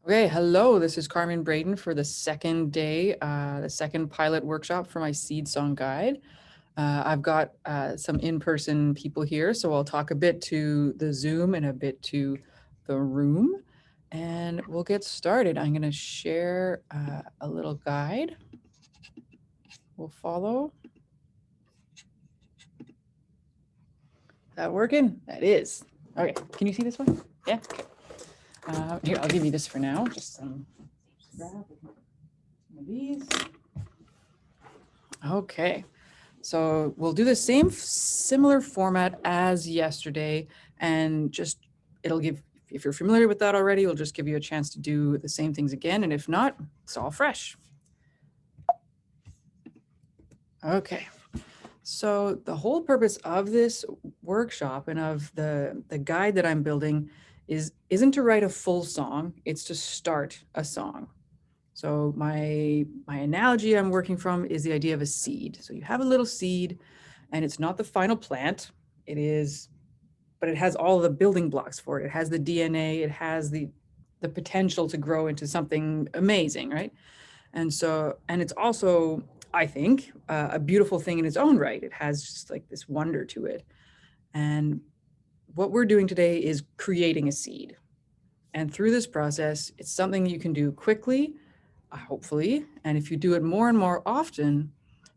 Okay, hello, this is Carmen Braden for the second day, the second pilot workshop for my Seed Song Guide. I've got some in-person people here, so I'll talk a bit to the Zoom and a bit to the room, and we'll get started. I'm gonna share a little guide we'll follow. That working? That is. Okay, can you see this one? Yeah, okay. Here, I'll give you this for now, just some of these. Okay, so we'll do the same similar format as yesterday, and just it'll give, if you're familiar with that already, it'll just give you a chance to do the same things again, and if not, it's all fresh. Okay, so the whole purpose of this workshop and of the guide that I'm building isn't to write a full song, it's to start a song. So my analogy I'm working from is the idea of a seed. So you have a little seed and it's not the final plant. It is, but it has all the building blocks for it. It has the DNA, it has the potential to grow into something amazing, right? And so, and it's also, I think, a beautiful thing in its own right. It has just like this wonder to it. And what we're doing today is creating a seed. And through this process, it's something you can do quickly, hopefully. And if you do it more and more often,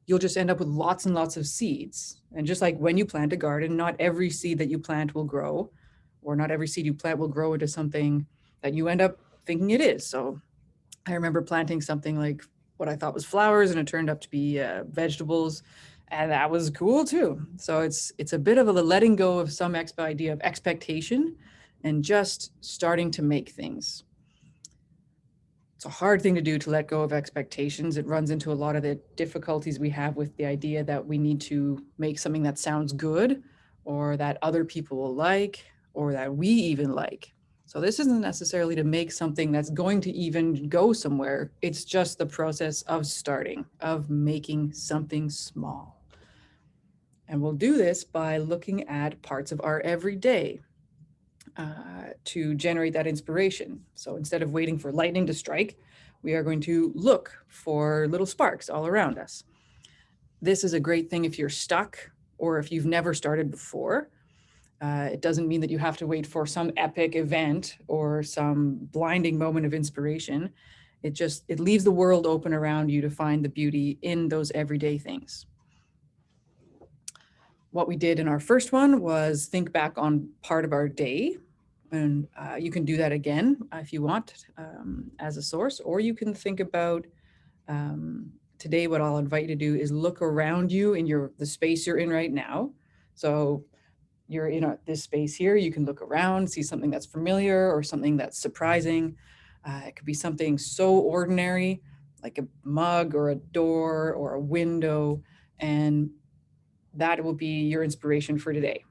you'll just end up with lots and lots of seeds. And just like when you plant a garden, not every seed that you plant will grow, or not every seed you plant will grow into something that you end up thinking it is. So I remember planting something like what I thought was flowers, and it turned up to be vegetables, and that was cool too. So it's a bit of a letting go of some idea of expectation, and just starting to make things. It's a hard thing to do, to let go of expectations. It runs into a lot of the difficulties we have with the idea that we need to make something that sounds good, or that other people will like, or that we even like. So this isn't necessarily to make something that's going to even go somewhere. It's just the process of starting, of making something small. And we'll do this by looking at parts of our everyday to generate that inspiration. So instead of waiting for lightning to strike, we are going to look for little sparks all around us. This is a great thing if you're stuck or if you've never started before. It doesn't mean that you have to wait for some epic event or some blinding moment of inspiration. It leaves the world open around you to find the beauty in those everyday things. What we did in our first one was think back on part of our day, and you can do that again if you want as a source, or you can think about today. What I'll invite you to do is look around you in the space you're in right now. So you're in this space here, you can look around, see something that's familiar or something that's surprising. It could be something so ordinary, like a mug or a door or a window, and that will be your inspiration for today.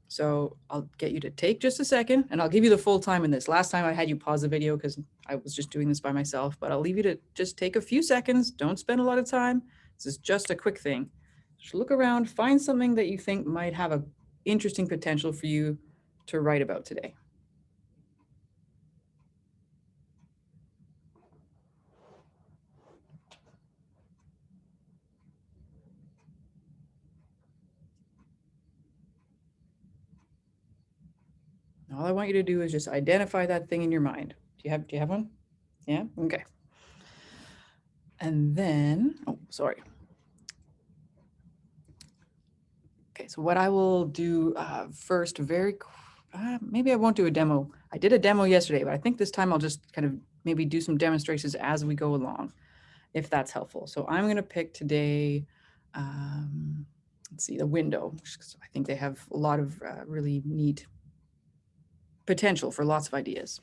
So I'll get you to take just a second, and I'll give you the full time in this. Last time I had you pause the video because I was just doing this by myself, but I'll leave you to just take a few seconds. Don't spend a lot of time. This is just a quick thing. Just look around, find something that you think might have a interesting potential for you to write about today. All I want you to do is just identify that thing in your mind. Do you have one? Yeah? Okay. And then, oh, sorry. Okay, so what I will do first, maybe I won't do a demo. I did a demo yesterday, but I think this time I'll just kind of maybe do some demonstrations as we go along, if that's helpful. So I'm going to pick today, let's see, the window. I think they have a lot of really neat potential for lots of ideas.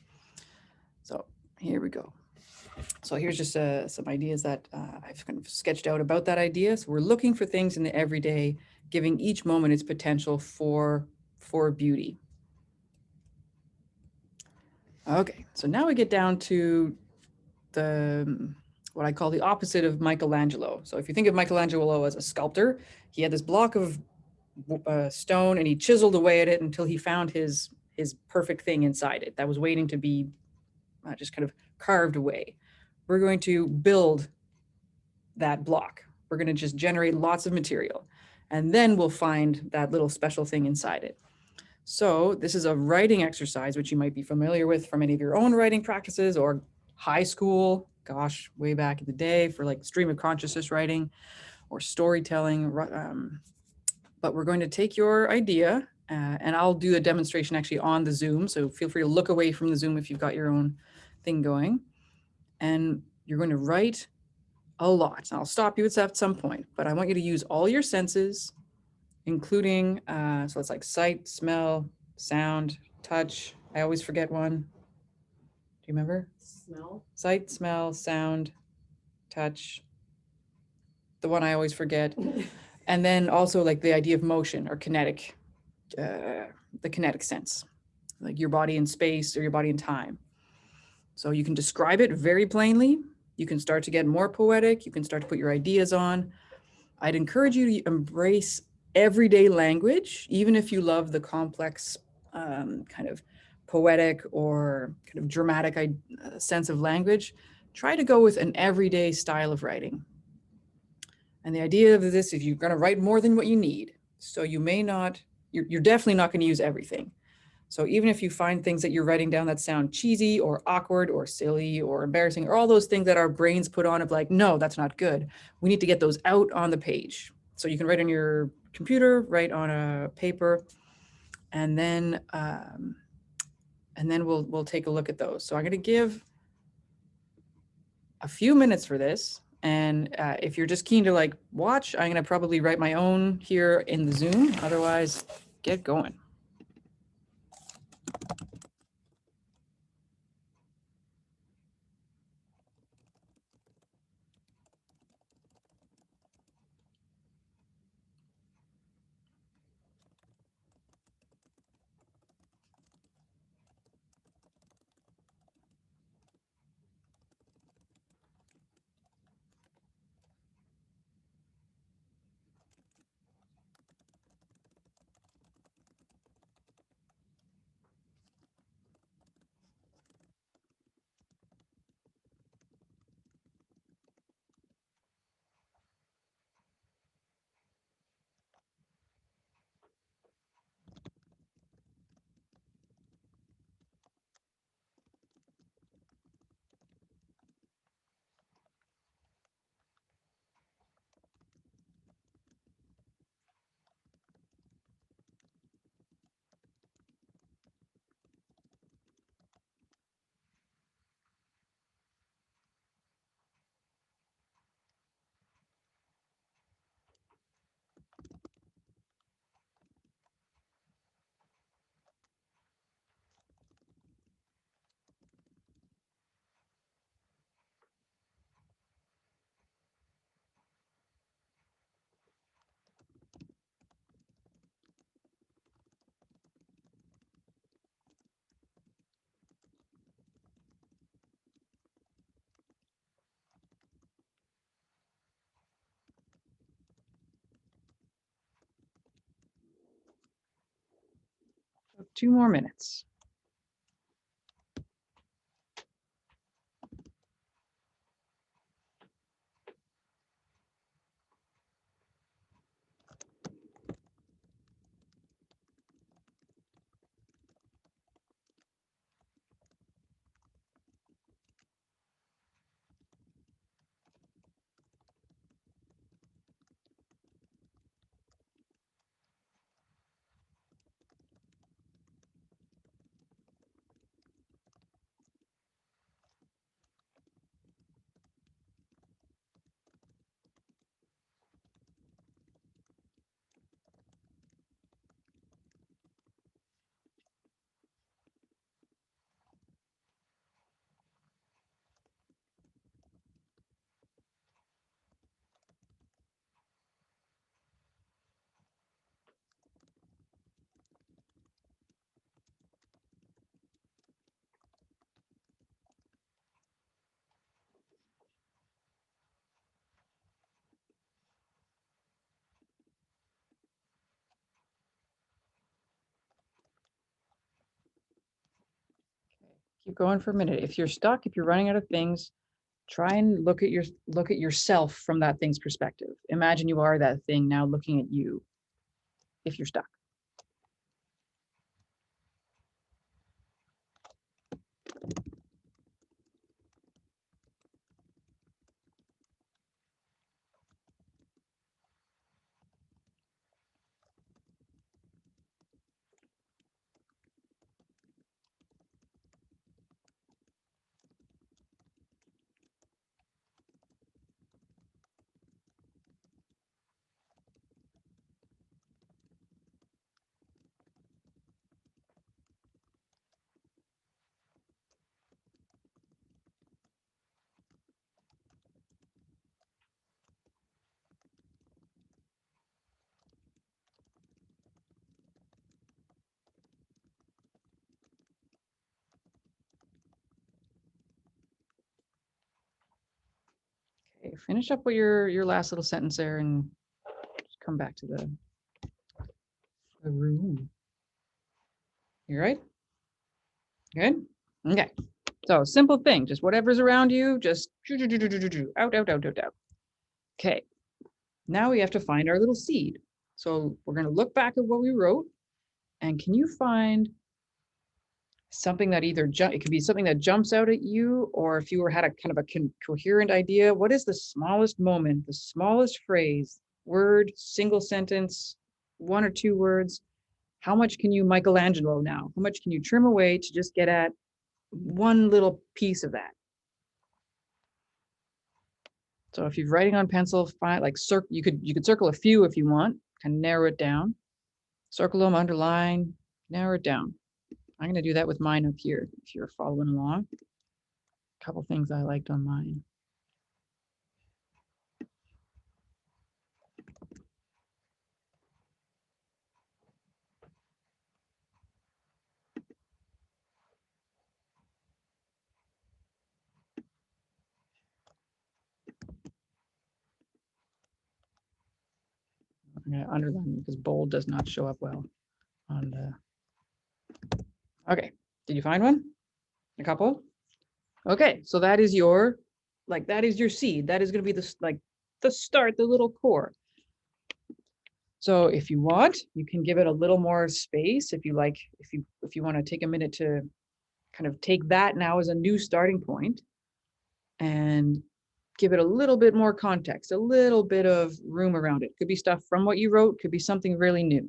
So here we go. So here's just some ideas that I've kind of sketched out about that idea. So we're looking for things in the everyday, giving each moment its potential for beauty. Okay, so now we get down to what I call the opposite of Michelangelo. So if you think of Michelangelo as a sculptor, he had this block of stone and he chiseled away at it until he found his perfect thing inside it that was waiting to be just kind of carved away. We're going to build that block. We're going to just generate lots of material, and then we'll find that little special thing inside it. So this is a writing exercise, which you might be familiar with from any of your own writing practices or high school, gosh, way back in the day for like stream of consciousness writing or storytelling. But we're going to take your idea and I'll do a demonstration actually on the Zoom. So feel free to look away from the Zoom if you've got your own thing going. And you're going to write a lot. And I'll stop you at some point, but I want you to use all your senses, including, so it's like sight, smell, sound, touch. I always forget one. Do you remember? Smell. Sight, smell, sound, touch. The one I always forget. And then also like the idea of motion or kinetic, the kinetic sense, like your body in space or your body in time. So you can describe it very plainly. You can start to get more poetic. You can start to put your ideas on. I'd encourage you to embrace everyday language, even if you love the complex kind of poetic or kind of dramatic sense of language. Try to go with an everyday style of writing. And the idea of this is you're going to write more than what you need. So you may not, you're definitely not going to use everything. So even if you find things that you're writing down that sound cheesy or awkward or silly or embarrassing, or all those things that our brains put on of like, no, that's not good. We need to get those out on the page. So you can write on your computer, write on a paper, and then we'll take a look at those. So I'm going to give a few minutes for this. And if you're just keen to like watch, I'm going to probably write my own here in the Zoom. Otherwise, get going. So 2 more minutes. Keep going for a minute. If you're stuck, if you're running out of things, try and look at yourself from that thing's perspective. Imagine you are that thing now looking at you if you're stuck. Okay, finish up with your last little sentence there and just come back to the room. You right? Good? Okay. So simple thing, just whatever's around you, just out, out, out, out, out. Okay. Now we have to find our little seed. So we're going to look back at what we wrote. And can you find something that either it could be something that jumps out at you, or if you were had a kind of a coherent idea, what is the smallest moment, the smallest phrase, word, single sentence, one or two words? How much can you Michelangelo now? How much can you trim away to just get at one little piece of that? So if you're writing on pencil, find like you could circle a few if you want, kind of narrow it down. Circle them, underline, narrow it down. I'm going to do that with mine up here if you're following along. A couple things I liked on mine. I'm going to underline because bold does not show up well on the. Okay, did you find one? A couple? Okay, so that is your, that is your seed. That is going to be the start, the little core. So if you want, you can give it a little more space. If you like, if you want to take a minute to kind of take that now as a new starting point and give it a little bit more context, a little bit of room around it. Could be stuff from what you wrote, could be something really new.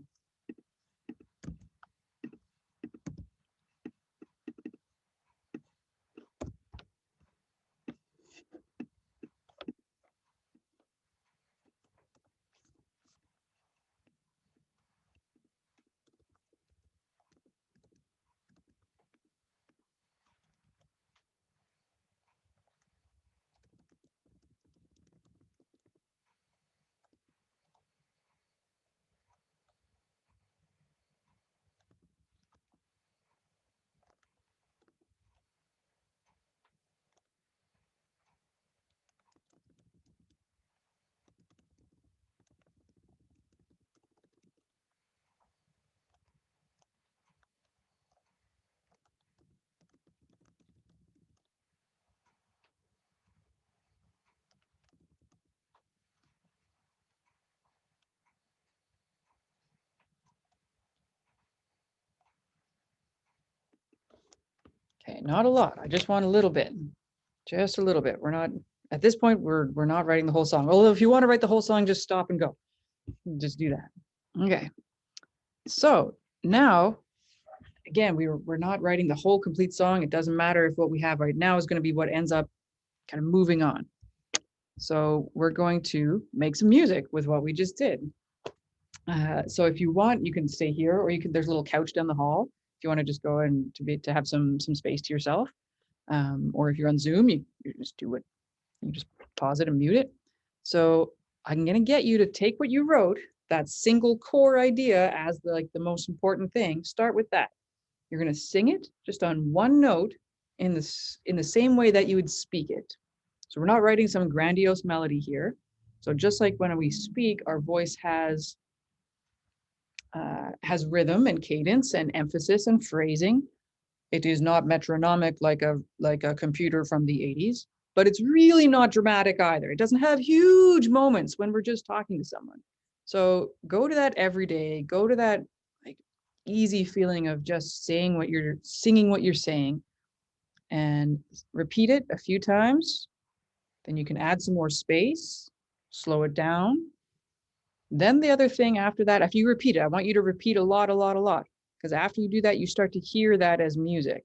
Okay, not a lot. I just want a little bit, just a little bit. We're not, at this point, we're not writing the whole song. Although if you want to write the whole song, just stop and go. Just do that. Okay. So now, again, we're not writing the whole complete song. It doesn't matter if what we have right now is going to be what ends up kind of moving on. So we're going to make some music with what we just did. So if you want, you can stay here, or there's a little couch down the hall. If you want to just go and to have some space to yourself. Or if you're on Zoom, you just do it. You just pause it and mute it. So I'm going to get you to take what you wrote, that single core idea as the most important thing. Start with that. You're going to sing it just on one note in the same way that you would speak it. So we're not writing some grandiose melody here. So just like when we speak, our voice has rhythm and cadence and emphasis and phrasing. It is not metronomic like a computer from the 80s, but it's really not dramatic either. It doesn't have huge moments when we're just talking to someone. So go to that every day, go to that like easy feeling of just saying what you're singing, what you're saying, and repeat it a few times. Then you can add some more space, slow it down. Then the other thing after that, after you repeat it, I want you to repeat a lot, because after you do that, you start to hear that as music.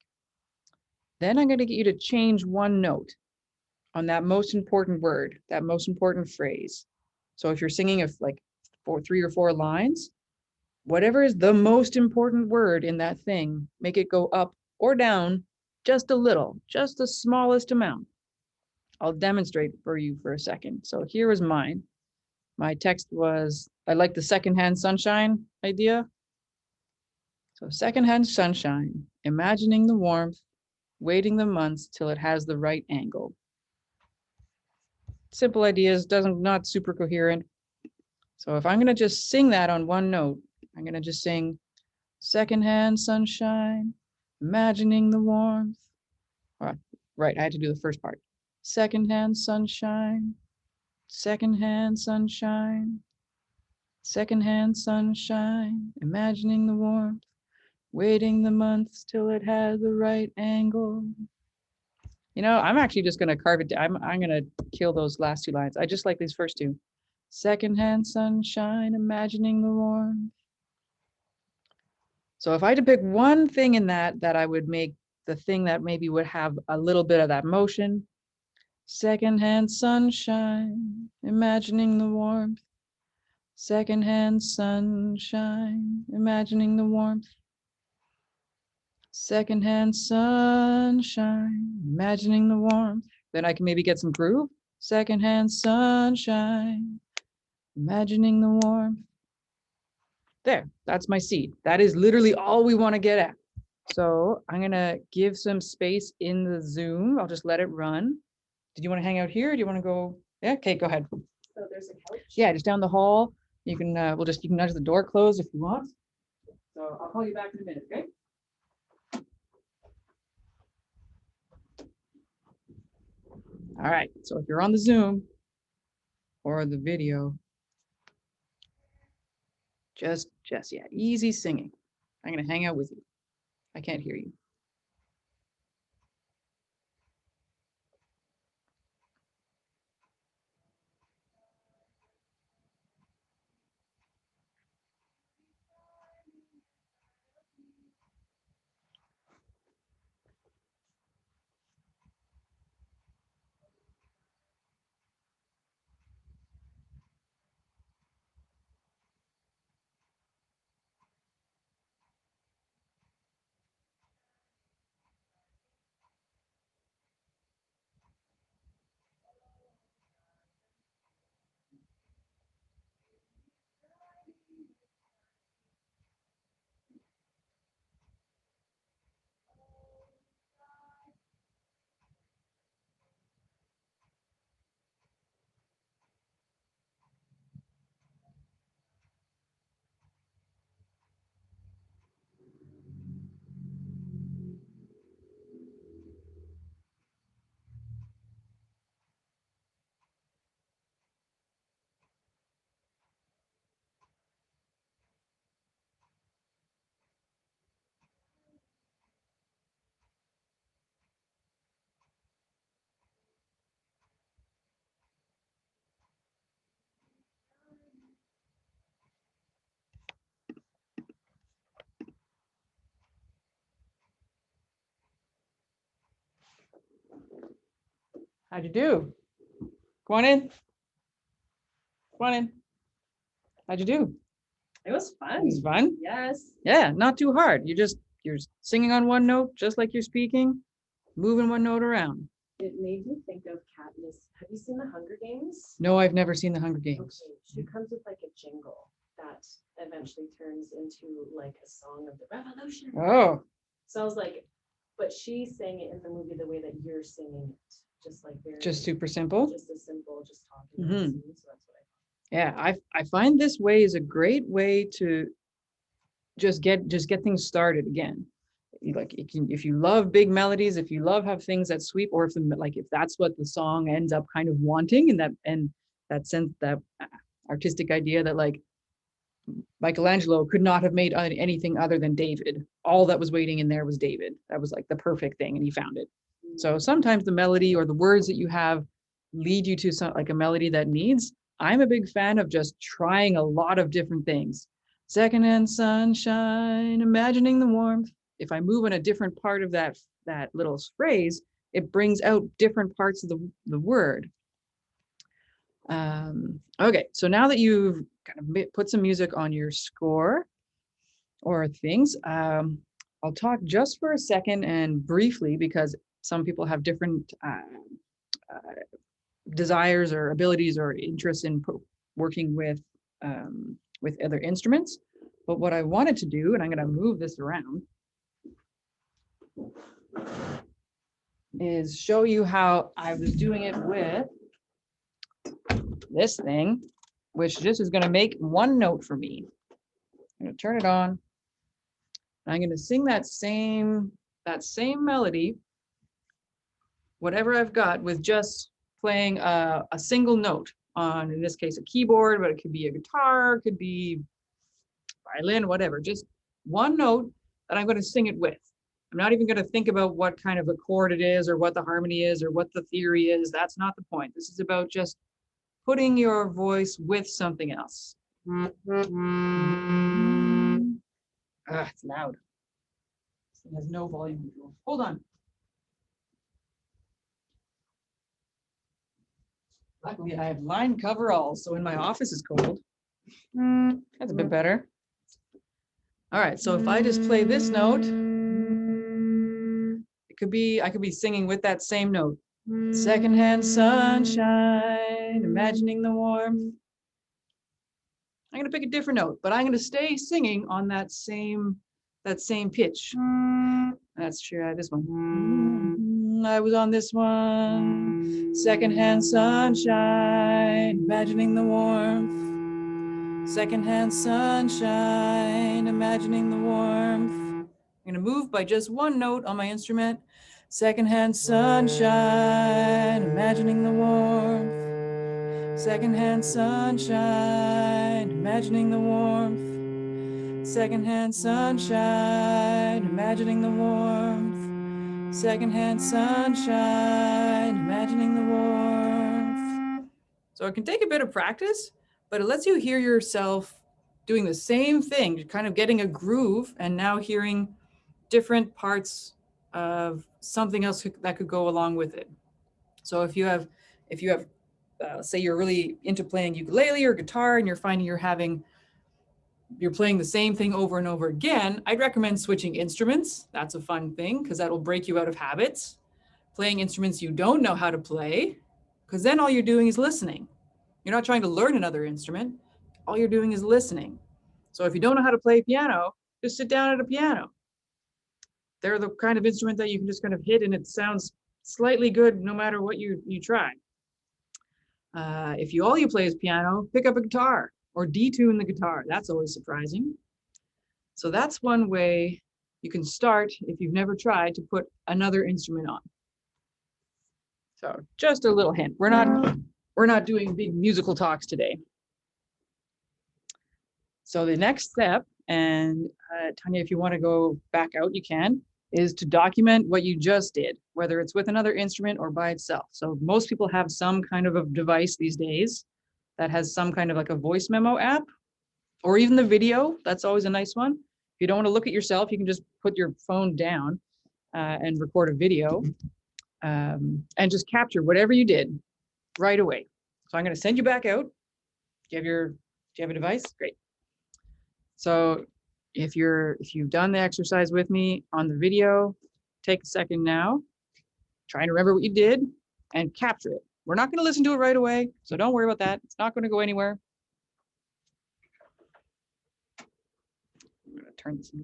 Then I'm going to get you to change one note on that most important word, that most important phrase. So if you're singing like 3 or 4 lines, whatever is the most important word in that thing, make it go up or down just a little, just the smallest amount. I'll demonstrate for you for a second. So here was mine. My text was, I like the secondhand sunshine idea. So secondhand sunshine, imagining the warmth, waiting the months till it has the right angle. Simple ideas, not super coherent. So if I'm going to just sing that on one note, I'm going to just sing secondhand sunshine, imagining the warmth. Right, I had to do the first part. Secondhand sunshine, secondhand sunshine, secondhand sunshine, imagining the warmth, waiting the months till it has the right angle. You know, I'm actually just going to carve it down. I'm going to kill those last 2 lines. I just like these first 2. Secondhand sunshine, imagining the warmth. So if I had to pick one thing in that I would make the thing that maybe would have a little bit of that motion. Secondhand sunshine, imagining the warmth. Secondhand sunshine, imagining the warmth. Secondhand sunshine, imagining the warmth. Then I can maybe get some groove. Secondhand sunshine, imagining the warmth. There, that's my seed. That is literally all we want to get at. So I'm going to give some space in the Zoom. I'll just let it run. Did you want to hang out here? Do you want to go? Yeah, okay, go ahead. So there's a couch? Yeah, just down the hall. You can, you can nudge the door closed if you want. So I'll call you back in a minute, okay? All right, so if you're on the Zoom or the video, just yeah, easy singing. I'm going to hang out with you. I can't hear you. How'd you do? Come on in. Come on in. How'd you do? It was fun. It was fun? Yes. Yeah, not too hard. You're singing on one note, just like you're speaking, moving one note around. It made me think of Katniss. Have you seen the Hunger Games? No, I've never seen the Hunger Games. Okay. She comes with like a jingle that eventually turns into like a song of the revolution. Oh, So I was like, but she sang it in the movie the way that you're singing it. Just like very just super simple. just as simple, just talking. Mhm. And singing, so that's what Yeah, I find this way is a great way to just get things started again. like if you love big melodies, if you love have things that sweep, or if that's what the song ends up kind of wanting, and that sense, that artistic idea that like Michelangelo could not have made anything other than David. All that was waiting in there was David. That was like the perfect thing, and he found it. So sometimes the melody or the words that you have lead you to like a melody that needs. I'm a big fan of just trying a lot of different things. Secondhand sunshine, imagining the warmth. If I move in a different part of that little phrase, it brings out different parts of the word. Okay, so now that you've kind of put some music on your score or things, I'll talk just for a second and briefly, because some people have different desires or abilities or interests in working with other instruments. But what I wanted to do, and I'm going to move this around, is show you how I was doing it with this thing, which just is going to make one note for me. I'm going to turn it on. I'm going to sing that same melody, whatever I've got, with just playing a single note on, in this case, a keyboard, but it could be a guitar, it could be violin, whatever. Just one note that I'm going to sing it with. I'm not even going to think about what kind of a chord it is or what the harmony is or what the theory is. That's not the point. This is about just putting your voice with something else. It's loud. It has no volume control. Hold on. Luckily, I have line coveralls, so when my office is cold, that's a bit better. All right, so if I just play this note, I could be singing with that same note. Secondhand sunshine, imagining the warmth. I'm gonna pick a different note, but I'm gonna stay singing on that same pitch. That's true. This one. I was on this one. Secondhand sunshine, imagining the warmth. Secondhand sunshine, imagining the warmth. I'm gonna move by just one note on my instrument. Secondhand sunshine, imagining the warmth. Secondhand sunshine, imagining the warmth. Secondhand sunshine, imagining the warmth. Secondhand sunshine, imagining the warmth. So it can take a bit of practice, but it lets you hear yourself doing the same thing, kind of getting a groove, and now hearing different parts of something else that could go along with it. So if you have, say you're really into playing ukulele or guitar, and you're finding you're playing the same thing over and over again, I'd recommend switching instruments. That's a fun thing because that'll break you out of habits. Playing instruments you don't know how to play, because then all you're doing is listening. You're not trying to learn another instrument. All you're doing is listening. So if you don't know how to play piano, just sit down at a piano. They're the kind of instrument that you can just kind of hit and it sounds slightly good no matter what you try. If all you play is piano, pick up a guitar or detune the guitar. That's always surprising. So that's one way you can start if you've never tried to put another instrument on. So just a little hint. We're not doing big musical talks today. So the next step, and Tanya, if you want to go back out, you can, is to document what you just did, whether it's with another instrument or by itself. So most people have some kind of a device these days that has some kind of like a voice memo app, or even the video. That's always a nice one. If you don't want to look at yourself, you can just put your phone down and record a video and just capture whatever you did right away. So I'm going to send you back out. Do you have a device? Great. So if you've done the exercise with me on the video, take a second now, try to remember what you did and capture it. We're not going to listen to it right away, so don't worry about that. It's not going to go anywhere. I'm going to turn this on.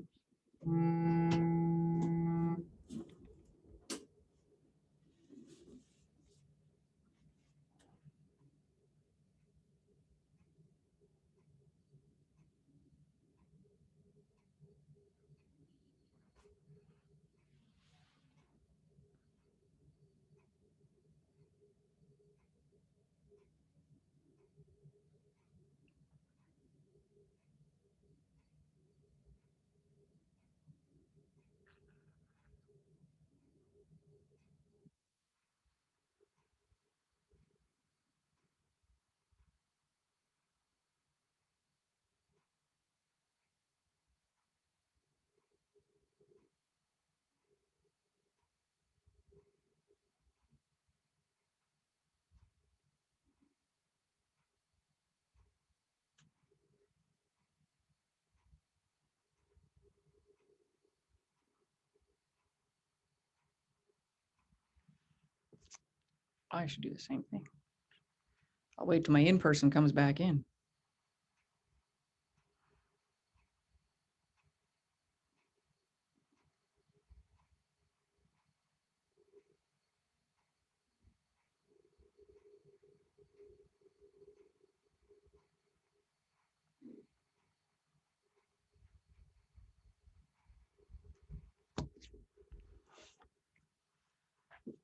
I should do the same thing. I'll wait till my in-person comes back in.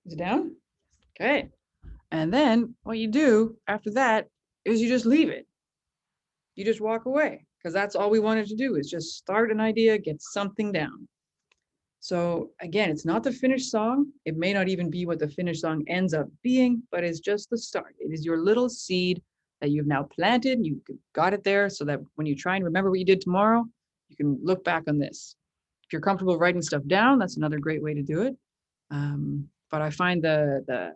Is it down? Okay. And then what you do after that is you just leave it. You just walk away, because that's all we wanted to do, is just start an idea, get something down. So again, it's not the finished song. It may not even be what the finished song ends up being, but it's just the start. It is your little seed that you've now planted. You got it there so that when you try and remember what you did tomorrow, you can look back on this. If you're comfortable writing stuff down, that's another great way to do it. But I find the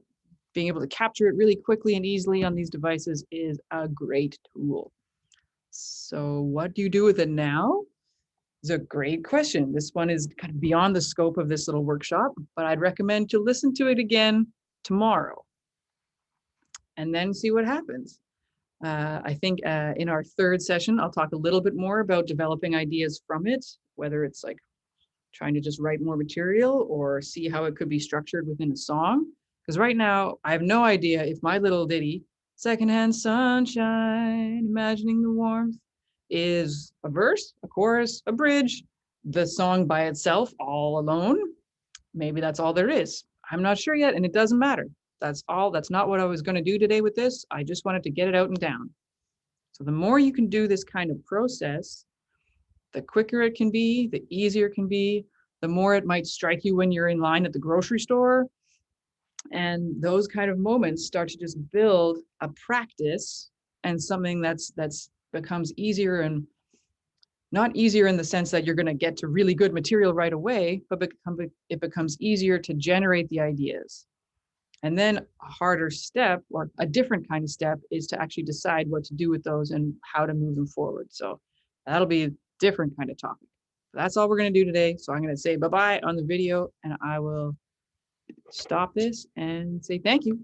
being able to capture it really quickly and easily on these devices is a great tool. So what do you do with it now? It's a great question. This one is kind of beyond the scope of this little workshop, but I'd recommend to listen to it again tomorrow and then see what happens. I think in our third session, I'll talk a little bit more about developing ideas from it, whether it's like trying to just write more material or see how it could be structured within a song. Because right now, I have no idea if my little ditty, Secondhand Sunshine, Imagining the Warmth, is a verse, a chorus, a bridge, the song by itself, all alone. Maybe that's all there is. I'm not sure yet, and it doesn't matter. That's all. That's not what I was going to do today with this. I just wanted to get it out and down. So the more you can do this kind of process, the quicker it can be, the easier it can be, the more it might strike you when you're in line at the grocery store. And those kind of moments start to just build a practice and something that's becomes easier, and not easier in the sense that you're going to get to really good material right away, but it becomes easier to generate the ideas. And then a harder step, or a different kind of step, is to actually decide what to do with those and how to move them forward. So that'll be a different kind of topic. That's all we're going to do today. So I'm going to say bye-bye on the video, and I will stop this and say thank you.